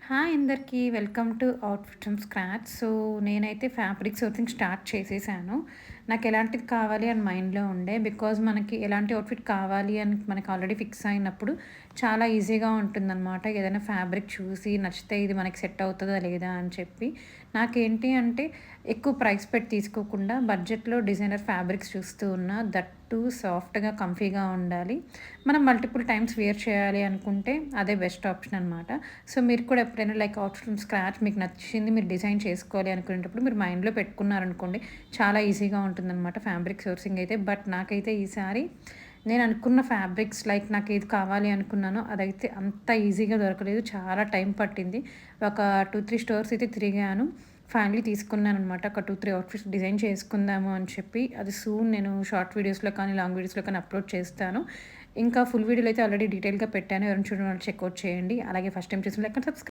Hi అందరికీ welcome to outfit from scratch. So, నేనైతే fabric sourcing start చేసేసాను. నాకు ఎలాంటిది కావాలి అని మైండ్‌లో ఉండే. బికాజ్ మనకి ఎలాంటి అవుట్‌ఫిట్ కావాలి అని మనకు ఆల్రెడీ ఫిక్స్ అయినప్పుడు చాలా ఈజీగా ఉంటుందనమాట. ఏదైనా ఫ్యాబ్రిక్ చూసి నచ్చితే ఇది మనకి సెట్ అవుతదా లేదా అని చెప్పి. నాకేంటి అంటే ఎక్కువ ప్రైస్ పెట్టి తీసుకోకుండా బడ్జెట్‌లో డిజైనర్ ఫ్యాబ్రిక్స్ చూస్తూ ఉన్నా. దట్ టూ సాఫ్ట్‌గా, కంఫీగా ఉండాలి. మనం మల్టిపుల్ టైమ్స్ వేర్ చేయాలి అనుకుంటే అదే బెస్ట్ ఆప్షన్ అనమాట. సో, మీరు కూడా ఎప్పుడైనా లైక్ అవుట్ ఫ్రమ్ స్క్రాచ్ మీకు నచ్చింది మీరు డిజైన్ చేసుకోవాలి అనుకునేటప్పుడు మీరు మైండ్‌లో పెట్టుకున్నారనుకోండి, చాలా ఈజీగా ఉంటుందనమాట ఫ్యాబ్రిక్ సోర్సింగ్ అయితే. బట్ నాకైతే ఈసారి నేను అనుకున్న ఫ్యాబ్రిక్స్ లైక్ నాకు ఏది కావాలి అనుకున్నానో అదైతే అంత ఈజీగా దొరకలేదు. చాలా టైం పట్టింది. ఒక 2, 3 స్టోర్స్ అయితే తిరిగాను. ఫైనల్లీ తీసుకున్నాననమాట. ఒక 2, 3 అవుట్‌ఫిట్స్ డిజైన్ చేసుకుందాము అని చెప్పి. అది సూన్ నేను షార్ట్ వీడియోస్‌లో కానీ, లాంగ్ వీడియోస్‌లో కానీ అప్‌లోడ్ చేస్తాను. ఇంకా ఫుల్ వీడియోలో అయితే ఆల్రెడీ డీటెయిల్‌గా పెట్టాను. ఎవరైనా చూడని వాళ్ళు చెక్‌ఔట్ చేయండి. అలాగే ఫస్ట్ టైమ్ చూసిన లైక్ అండ్ సబ్స్క్రైబ్